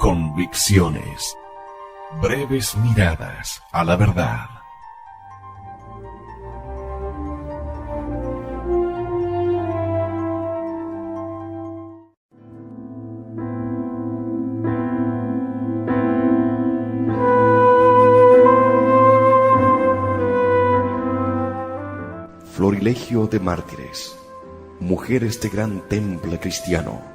Convicciones. Breves miradas a la verdad. Florilegio de mártires, mujeres de gran temple cristiano.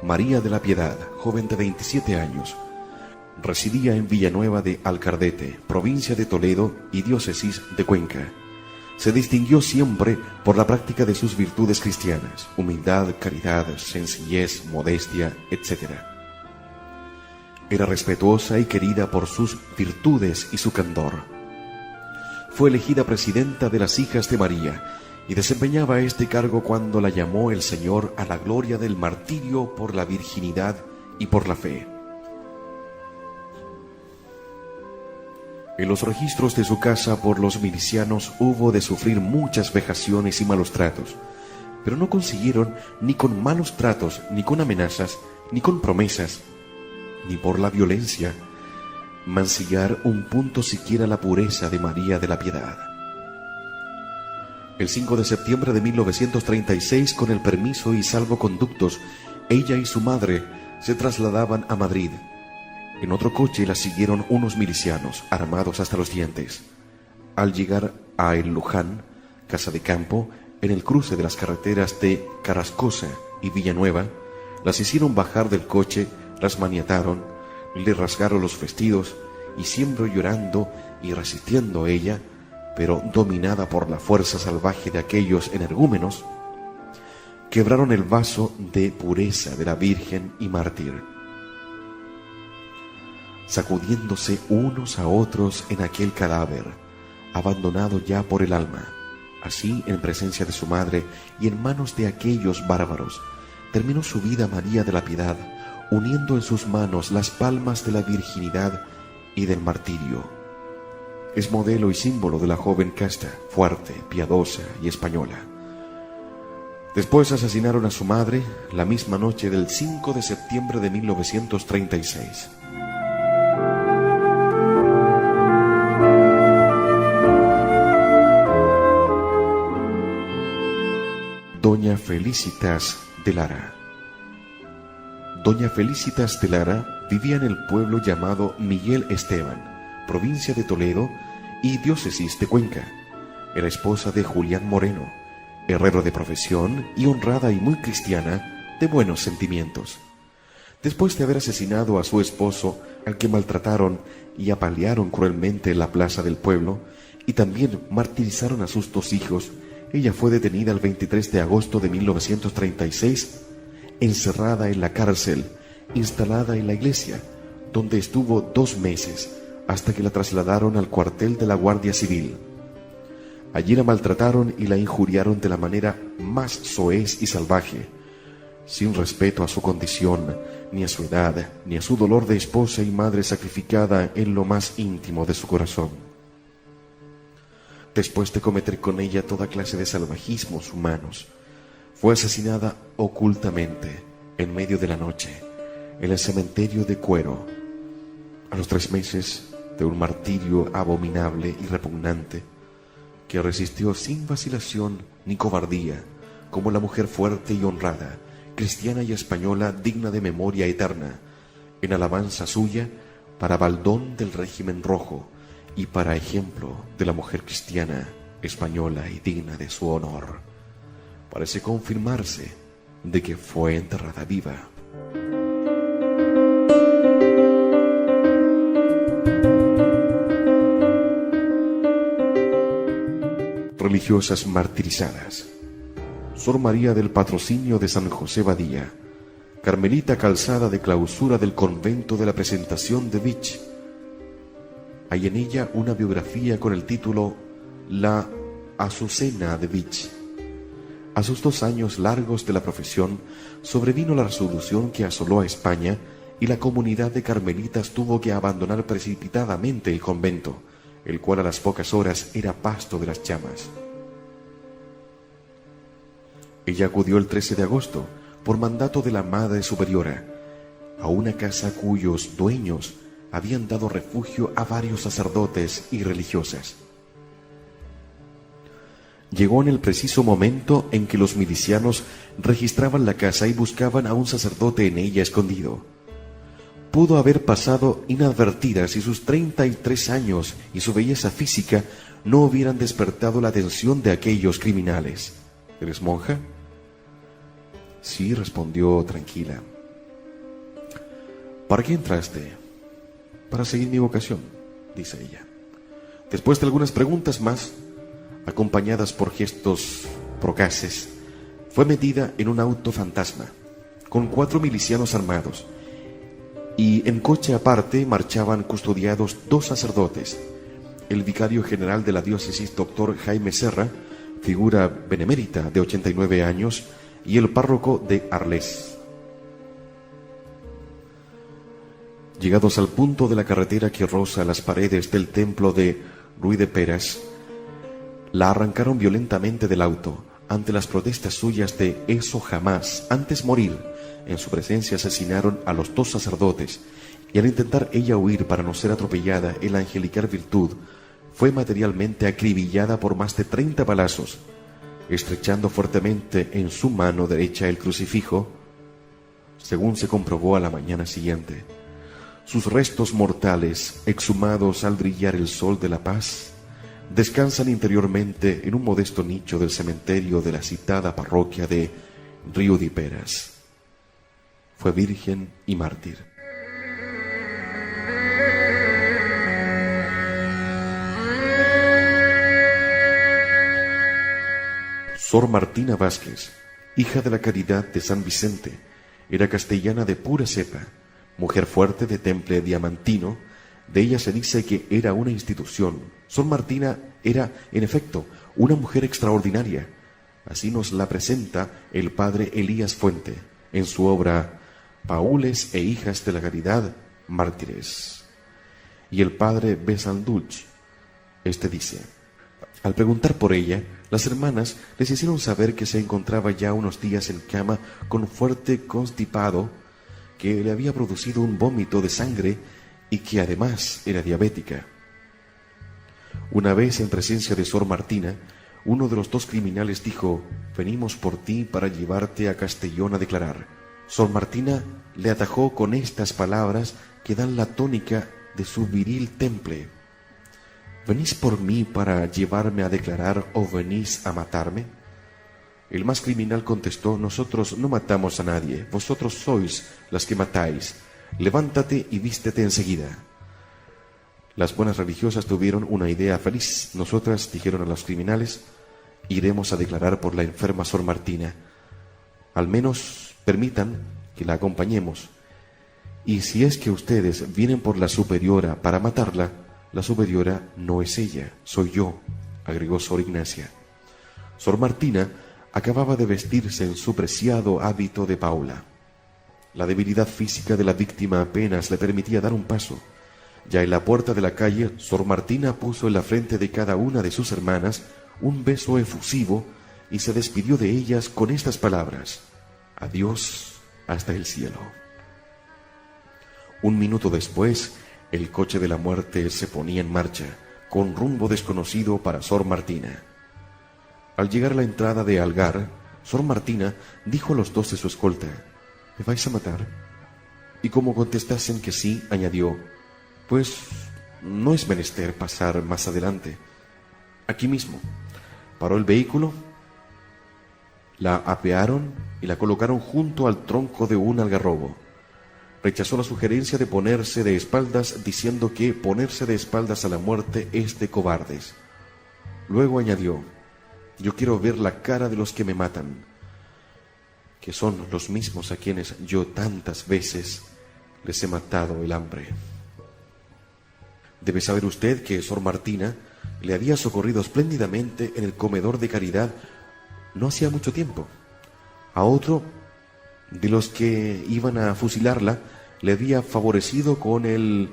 María de la Piedad, joven de 27 años, residía en Villanueva de Alcardete, provincia de Toledo y diócesis de Cuenca. Se distinguió siempre por la práctica de sus virtudes cristianas: humildad, caridad, sencillez, modestia, etc. Era respetuosa y querida por sus virtudes y su candor. Fue elegida presidenta de las Hijas de María y desempeñaba este cargo cuando la llamó el Señor a la gloria del martirio por la virginidad y por la fe. En los registros de su casa por los milicianos hubo de sufrir muchas vejaciones y malos tratos, pero no consiguieron ni con malos tratos, ni con amenazas, ni con promesas, ni por la violencia, mancillar un punto siquiera la pureza de María de la Piedad. El 5 de septiembre de 1936, con el permiso y salvoconductos, ella y su madre se trasladaban a Madrid. En otro coche la siguieron unos milicianos, armados hasta los dientes. Al llegar a El Luján, casa de campo, en el cruce de las carreteras de Carrascosa y Villanueva, las hicieron bajar del coche, las maniataron, le rasgaron los vestidos y, siempre llorando y resistiendo ella, pero dominada por la fuerza salvaje de aquellos energúmenos, quebraron el vaso de pureza de la Virgen y mártir. Sacudiéndose unos a otros en aquel cadáver, abandonado ya por el alma, así en presencia de su madre y en manos de aquellos bárbaros, terminó su vida María de la Piedad, uniendo en sus manos las palmas de la virginidad y del martirio. Es modelo y símbolo de la joven casta, fuerte, piadosa y española. Después asesinaron a su madre la misma noche del 5 de septiembre de 1936. Doña Felicitas de Lara. Doña Felicitas de Lara vivía en el pueblo llamado Miguel Esteban, provincia de Toledo y diócesis de Cuenca. Era esposa de Julián Moreno, herrero de profesión y honrada y muy cristiana, de buenos sentimientos. Después de haber asesinado a su esposo, al que maltrataron y apalearon cruelmente en la plaza del pueblo, y también martirizaron a sus 2 hijos, ella fue detenida el 23 de agosto de 1936, encerrada en la cárcel, instalada en la iglesia, donde estuvo 2 meses, hasta que la trasladaron al cuartel de la Guardia Civil. Allí la maltrataron y la injuriaron de la manera más soez y salvaje, sin respeto a su condición, ni a su edad, ni a su dolor de esposa y madre sacrificada en lo más íntimo de su corazón. Después de cometer con ella toda clase de salvajismos humanos, fue asesinada ocultamente, en medio de la noche, en el cementerio de Cuero. A los 3 meses de un martirio abominable y repugnante, que resistió sin vacilación ni cobardía, como la mujer fuerte y honrada, cristiana y española digna de memoria eterna, en alabanza suya para baldón del régimen rojo y para ejemplo de la mujer cristiana, española y digna de su honor. Parece confirmarse de que fue enterrada viva. Religiosas martirizadas. Sor María del Patrocinio de San José Badía, carmelita calzada de clausura del convento de la Presentación de Vich. Hay en ella una biografía con el título La Azucena de Vich. A sus 2 años largos de la profesión sobrevino la resolución que asoló a España y la comunidad de carmelitas tuvo que abandonar precipitadamente el convento, el cual a las pocas horas era pasto de las llamas. Ella acudió el 13 de agosto, por mandato de la Madre Superiora, a una casa cuyos dueños habían dado refugio a varios sacerdotes y religiosas. Llegó en el preciso momento en que los milicianos registraban la casa y buscaban a un sacerdote en ella escondido. Pudo haber pasado inadvertida si sus 33 años y su belleza física no hubieran despertado la atención de aquellos criminales. ¿Eres monja? Sí, respondió tranquila. ¿Para qué entraste? Para seguir mi vocación, dice ella. Después de algunas preguntas más, acompañadas por gestos procaces, fue metida en un auto fantasma, con 4 milicianos armados, y en coche aparte marchaban custodiados 2 sacerdotes, el vicario general de la diócesis, doctor Jaime Serra, figura benemérita de 89 años, y el párroco de Arles. Llegados al punto de la carretera que roza las paredes del templo de Ruy de Peras, la arrancaron violentamente del auto ante las protestas suyas de eso jamás. Antes morir, en su presencia asesinaron a los 2 sacerdotes, y al intentar ella huir para no ser atropellada en la angelical virtud, fue materialmente acribillada por más de 30 balazos, estrechando fuertemente en su mano derecha el crucifijo, según se comprobó a la mañana siguiente. Sus restos mortales, exhumados al brillar el sol de la paz, descansan interiormente en un modesto nicho del cementerio de la citada parroquia de Río de Peras. Fue virgen y mártir. Sor Martina Vázquez, hija de la Caridad de San Vicente, era castellana de pura cepa, mujer fuerte de temple diamantino. De ella se dice que era una institución. Sor Martina era, en efecto, una mujer extraordinaria. Así nos la presenta el padre Elías Fuente en su obra Paules e hijas de la Caridad, mártires. Y el padre Besandulch, dice: al preguntar por ella, las hermanas les hicieron saber que se encontraba ya unos días en cama con fuerte constipado, que le había producido un vómito de sangre y que además era diabética. Una vez en presencia de Sor Martina, uno de los 2 criminales dijo: venimos por ti para llevarte a Castellón a declarar. Sor Martina le atajó con estas palabras que dan la tónica de su viril temple: ¿venís por mí para llevarme a declarar o venís a matarme? El más criminal contestó: nosotros no matamos a nadie, vosotros sois las que matáis. Levántate y vístete enseguida. Las buenas religiosas tuvieron una idea feliz. Nosotras, dijeron a los criminales, iremos a declarar por la enferma Sor Martina. Al menos permitan que la acompañemos. Y si es que ustedes vienen por la superiora para matarla, la superiora no es ella, soy yo, agregó Sor Ignacia. Sor Martina acababa de vestirse en su preciado hábito de Paula. La debilidad física de la víctima apenas le permitía dar un paso. Ya en la puerta de la calle, Sor Martina puso en la frente de cada una de sus hermanas un beso efusivo y se despidió de ellas con estas palabras: adiós hasta el cielo. Un minuto después, el coche de la muerte se ponía en marcha, con rumbo desconocido para Sor Martina. Al llegar a la entrada de Algar, Sor Martina dijo a los 2 de su escolta: ¿me vais a matar? Y como contestasen que sí, añadió: pues no es menester pasar más adelante. Aquí mismo. Paró el vehículo, la apearon y la colocaron junto al tronco de un algarrobo. Rechazó la sugerencia de ponerse de espaldas, diciendo que ponerse de espaldas a la muerte es de cobardes. Luego añadió: yo quiero ver la cara de los que me matan, que son los mismos a quienes yo tantas veces les he matado el hambre. Debe saber usted que Sor Martina le había socorrido espléndidamente en el comedor de caridad no hacía mucho tiempo. A otro de los que iban a fusilarla le había favorecido con el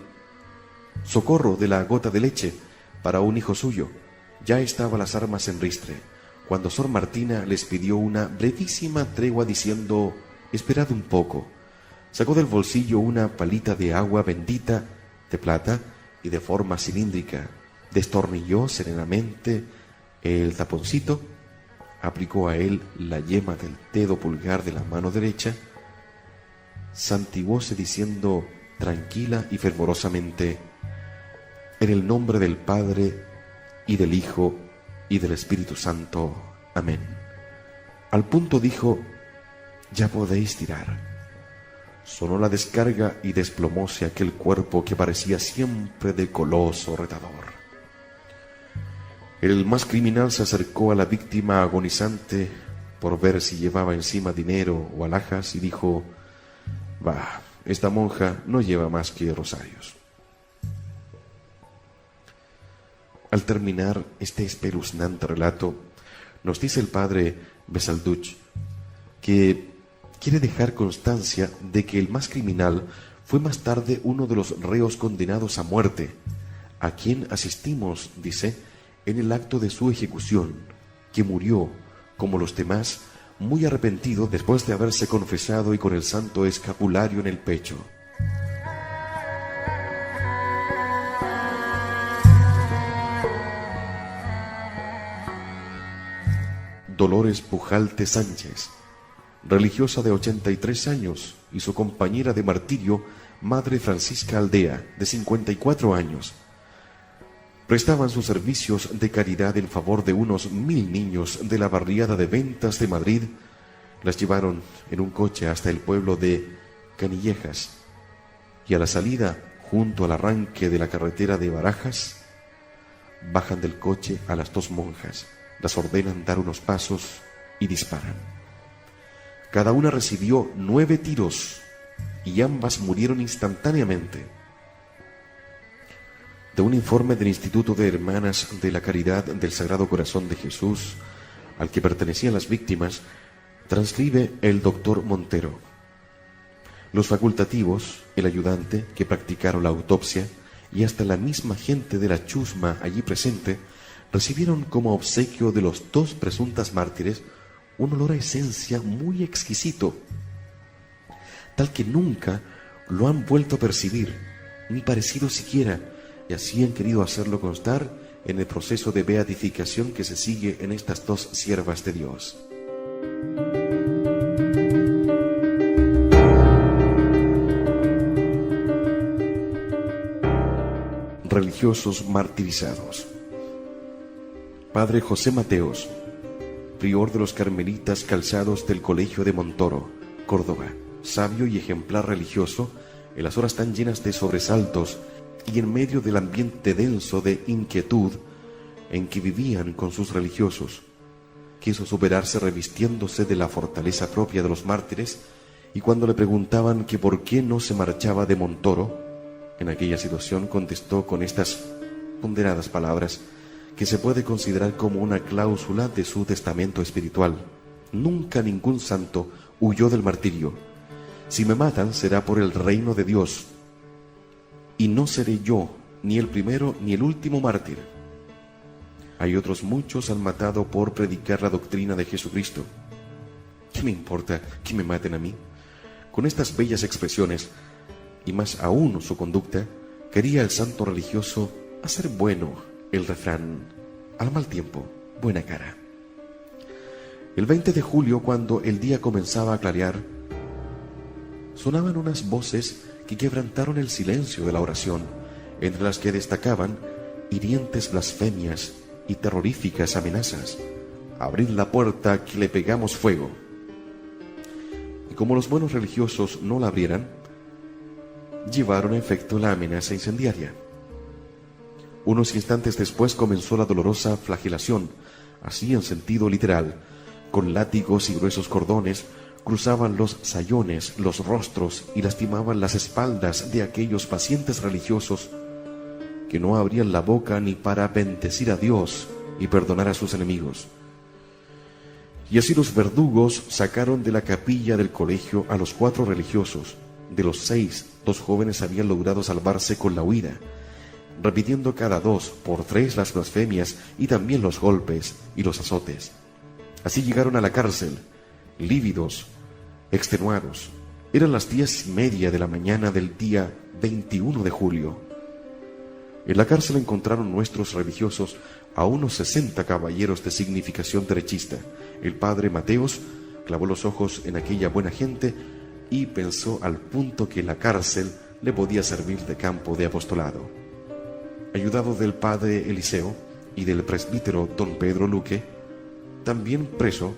socorro de la gota de leche para un hijo suyo. Ya estaban las armas en ristre, cuando Sor Martina les pidió una brevísima tregua diciendo: Esperad un poco. Sacó del bolsillo una palita de agua bendita de plata y de forma cilíndrica. Destornilló serenamente el taponcito, aplicó a él la yema del dedo pulgar de la mano derecha, santiguóse diciendo tranquila y fervorosamente: en el nombre del Padre, y del Hijo, y del Espíritu Santo. Amén. Al punto dijo: ya podéis tirar. Sonó la descarga y desplomóse aquel cuerpo que parecía siempre de coloso retador. El más criminal se acercó a la víctima agonizante por ver si llevaba encima dinero o alhajas y dijo: bah, esta monja no lleva más que rosarios. Al terminar este espeluznante relato, nos dice el padre Besalduch que quiere dejar constancia de que el más criminal fue más tarde uno de los reos condenados a muerte, a quien asistimos, dice, en el acto de su ejecución, que murió, como los demás, muy arrepentido después de haberse confesado y con el santo escapulario en el pecho. Dolores Pujalte Sánchez, religiosa de 83 años, y su compañera de martirio, Madre Francisca Aldea, de 54 años. Prestaban sus servicios de caridad en favor de unos 1000 niños de la barriada de Ventas de Madrid. Las llevaron en un coche hasta el pueblo de Canillejas, y a la salida, junto al arranque de la carretera de Barajas, bajan del coche a las 2 monjas, las ordenan dar unos pasos y disparan. Cada una recibió 9 tiros y ambas murieron instantáneamente. De un informe del Instituto de Hermanas de la Caridad del Sagrado Corazón de Jesús, al que pertenecían las víctimas, transcribe el doctor Montero: los facultativos, el ayudante que practicaron la autopsia y hasta la misma gente de la chusma allí presente recibieron como obsequio de los 2 presuntas mártires un olor a esencia muy exquisito, tal que nunca lo han vuelto a percibir, ni parecido siquiera, y así han querido hacerlo constar en el proceso de beatificación que se sigue en estas 2 siervas de Dios. Religiosos martirizados. Padre José Mateos, prior de los Carmelitas Calzados del Colegio de Montoro, Córdoba, sabio y ejemplar religioso, en las horas tan llenas de sobresaltos y en medio del ambiente denso de inquietud en que vivían con sus religiosos, quiso superarse revistiéndose de la fortaleza propia de los mártires, y cuando le preguntaban que por qué no se marchaba de Montoro, en aquella situación contestó con estas ponderadas palabras que se puede considerar como una cláusula de su testamento espiritual: nunca ningún santo huyó del martirio. Si me matan será por el reino de Dios, y no seré yo ni el primero ni el último mártir. Hay otros muchos han matado por predicar la doctrina de Jesucristo. ¿Qué me importa que me maten a mí? Con estas bellas expresiones, y más aún su conducta, quería el santo religioso hacer bueno el refrán: al mal tiempo, buena cara. El 20 de julio, cuando el día comenzaba a clarear, sonaban unas voces que quebrantaron el silencio de la oración, entre las que destacaban hirientes blasfemias y terroríficas amenazas: abrid la puerta que le pegamos fuego. Y como los buenos religiosos no la abrieran, llevaron a efecto la amenaza incendiaria. Unos instantes después comenzó la dolorosa flagelación, así en sentido literal. Con látigos y gruesos cordones cruzaban los sayones, los rostros y lastimaban las espaldas de aquellos pacientes religiosos que no abrían la boca ni para bendecir a Dios y perdonar a sus enemigos. Y así los verdugos sacaron de la capilla del colegio a los 4 religiosos. De los 6, 2 jóvenes habían logrado salvarse con la huida, repitiendo cada 2 por 3 las blasfemias y también los golpes y los azotes. Así llegaron a la cárcel, lívidos, extenuados. Eran las 10:30 de la mañana del día 21 de julio. En la cárcel encontraron nuestros religiosos a unos 60 caballeros de significación derechista. El padre Mateos clavó los ojos en aquella buena gente y pensó al punto que la cárcel le podía servir de campo de apostolado. Ayudado del padre Eliseo y del presbítero don Pedro Luque, también preso,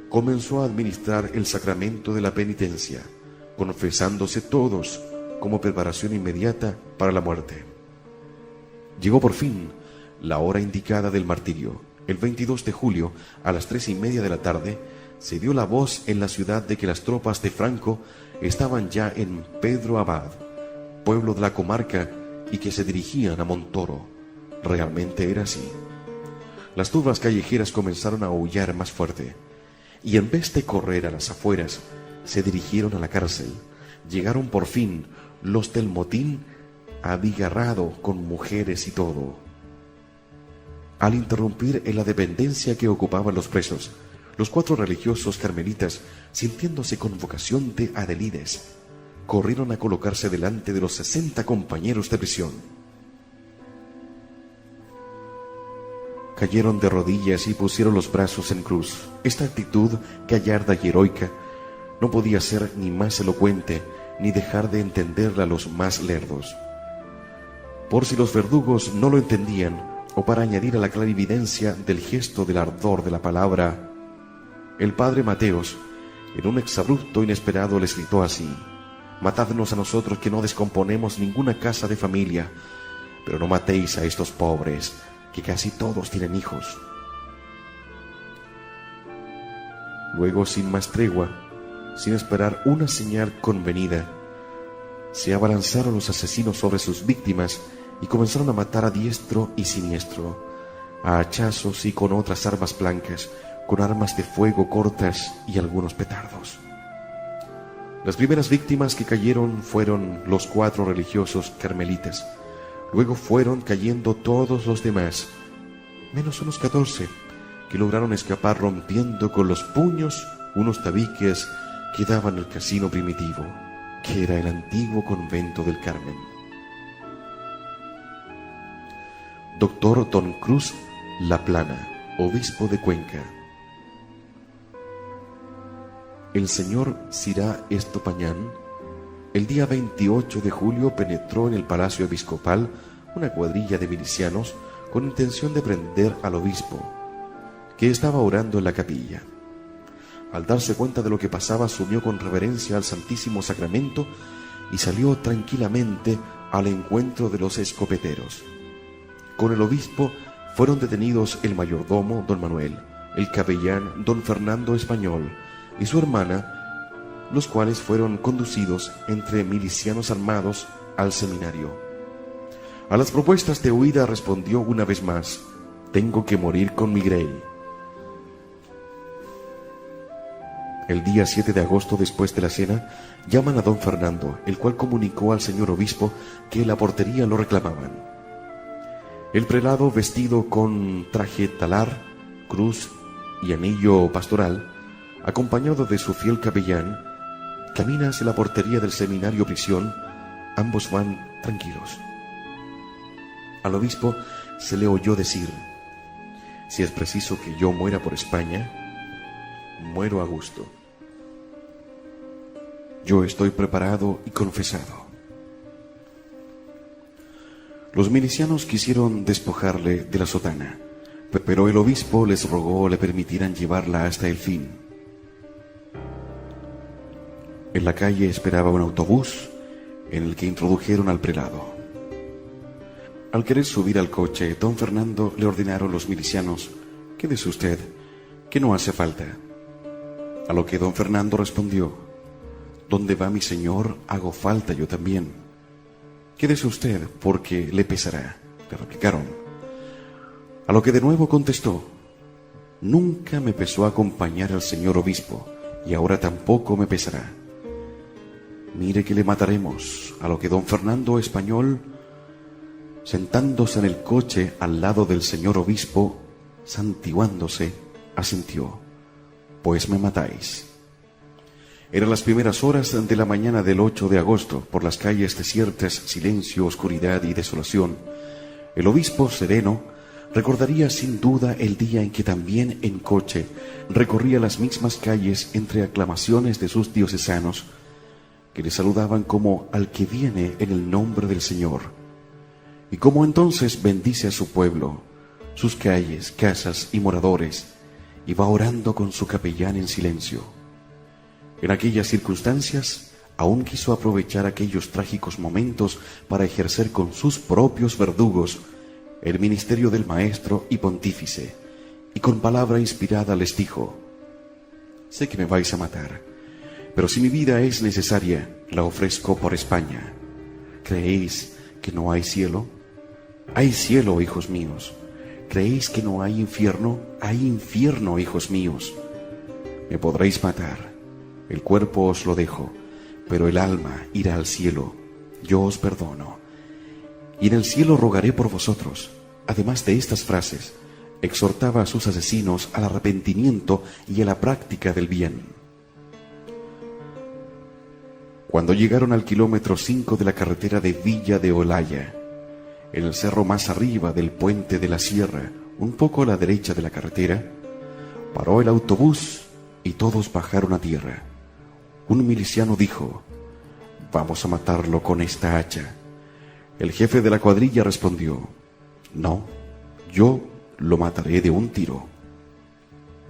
comenzó a administrar el sacramento de la penitencia, confesándose todos como preparación inmediata para la muerte. Llegó por fin la hora indicada del martirio. El 22 de julio, a las 3:30 de la tarde, se dio la voz en la ciudad de que las tropas de Franco estaban ya en Pedro Abad, pueblo de la comarca, y que se dirigían a Montoro. Realmente era así. Las turbas callejeras comenzaron a aullar más fuerte, y en vez de correr a las afueras, se dirigieron a la cárcel. Llegaron por fin los del motín, abigarrado con mujeres y todo. Al interrumpir en la dependencia que ocupaban los presos, los 4 religiosos carmelitas, sintiéndose con vocación de adelides, corrieron a colocarse delante de los 60 compañeros de prisión. Cayeron de rodillas y pusieron los brazos en cruz. Esta actitud gallarda y heroica no podía ser ni más elocuente ni dejar de entenderla a los más lerdos. Por si los verdugos no lo entendían, o para añadir a la clarividencia del gesto del ardor de la palabra, el padre Mateos, en un exabrupto inesperado, les gritó así: «Matadnos a nosotros, que no descomponemos ninguna casa de familia, pero no matéis a estos pobres, que casi todos tienen hijos». Luego, sin más tregua, sin esperar una señal convenida, se abalanzaron los asesinos sobre sus víctimas y comenzaron a matar a diestro y siniestro, a hachazos y con otras armas blancas, con armas de fuego cortas y algunos petardos. Las primeras víctimas que cayeron fueron los 4 religiosos carmelitas. Luego fueron cayendo todos los demás, menos unos 14, que lograron escapar rompiendo con los puños unos tabiques que daban al casino primitivo, que era el antiguo convento del Carmen. Doctor Don Cruz Laplana, obispo de Cuenca. El señor Sirá Estopañán, el día 28 de julio penetró en el palacio episcopal una cuadrilla de milicianos con intención de prender al obispo, que estaba orando en la capilla. Al darse cuenta de lo que pasaba, subió con reverencia al Santísimo Sacramento y salió tranquilamente al encuentro de los escopeteros. Con el obispo fueron detenidos el mayordomo don Manuel, el capellán don Fernando Español y su hermana, los cuales fueron conducidos entre milicianos armados al seminario. A las propuestas de huida respondió una vez más: «Tengo que morir con mi grey». El día 7 de agosto, después de la cena, llaman a don Fernando, el cual comunicó al señor obispo que en la portería lo reclamaban. El prelado, vestido con traje talar, cruz y anillo pastoral, acompañado de su fiel capellán, camina hacia la portería del seminario prisión. Ambos van tranquilos. Al obispo se le oyó decir: «Si es preciso que yo muera por España, muero a gusto. Yo estoy preparado y confesado». Los milicianos quisieron despojarle de la sotana, pero el obispo les rogó le permitieran llevarla hasta el fin. En la calle esperaba un autobús en el que introdujeron al prelado. Al querer subir al coche, don Fernando le ordenaron los milicianos: «Quédese usted, que no hace falta». A lo que don Fernando respondió: «Donde va mi señor, hago falta yo también». «Quédese usted, porque le pesará», le replicaron. A lo que de nuevo contestó: «Nunca me pesó acompañar al señor obispo, y ahora tampoco me pesará. Mire que le mataremos». A lo que don Fernando Español, sentándose en el coche al lado del señor obispo, santiguándose, asintió: «Pues me matáis». Eran las primeras horas de la mañana del 8 de agosto, por las calles desiertas, silencio, oscuridad y desolación. El obispo sereno recordaría sin duda el día en que también en coche recorría las mismas calles entre aclamaciones de sus diocesanos, que le saludaban como al que viene en el nombre del Señor, y como entonces bendice a su pueblo, sus calles, casas y moradores, y va orando con su capellán en silencio. En aquellas circunstancias, aún quiso aprovechar aquellos trágicos momentos para ejercer con sus propios verdugos el ministerio del maestro y pontífice, y con palabra inspirada les dijo: sé que me vais a matar, pero si mi vida es necesaria, la ofrezco por España. ¿Creéis que no hay cielo? Hay cielo, hijos míos. ¿Creéis que no hay infierno? Hay infierno, hijos míos. Me podréis matar, el cuerpo os lo dejo, pero el alma irá al cielo. Yo os perdono, y en el cielo rogaré por vosotros. Además de estas frases, exhortaba a sus asesinos al arrepentimiento y a la práctica del bien. Cuando llegaron al kilómetro 5 de la carretera de Villa de Olaya, en el cerro más arriba del puente de la sierra, un poco a la derecha de la carretera, paró el autobús y todos bajaron a tierra. Un miliciano dijo: vamos a matarlo con esta hacha. El jefe de la cuadrilla respondió: no, yo lo mataré de un tiro.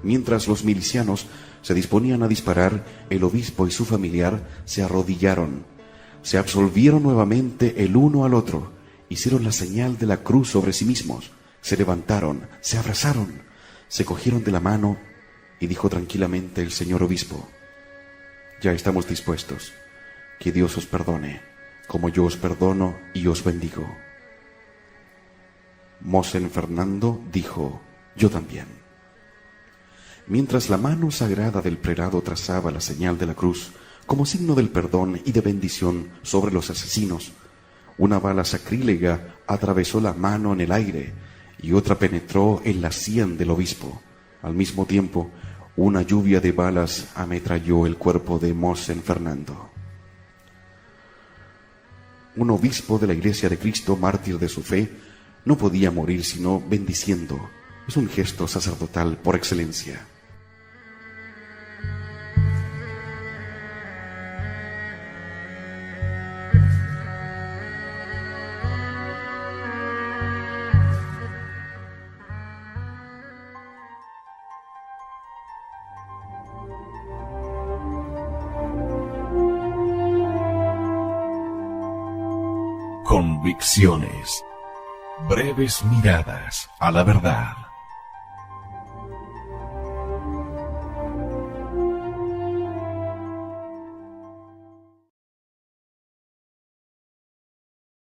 Mientras los milicianos se disponían a disparar, el obispo y su familiar se arrodillaron, se absolvieron nuevamente el uno al otro, hicieron la señal de la cruz sobre sí mismos, se levantaron, se abrazaron, se cogieron de la mano y dijo tranquilamente el señor obispo: ya estamos dispuestos, que Dios os perdone, como yo os perdono y os bendigo. Mosén Fernando dijo: yo también. Mientras la mano sagrada del prelado trazaba la señal de la cruz como signo del perdón y de bendición sobre los asesinos, una bala sacrílega atravesó la mano en el aire y otra penetró en la sien del obispo. Al mismo tiempo, una lluvia de balas ametralló el cuerpo de Mosén Fernando. Un obispo de la Iglesia de Cristo, mártir de su fe, no podía morir sino bendiciendo. Es un gesto sacerdotal por excelencia. Convicciones. Breves miradas a la verdad.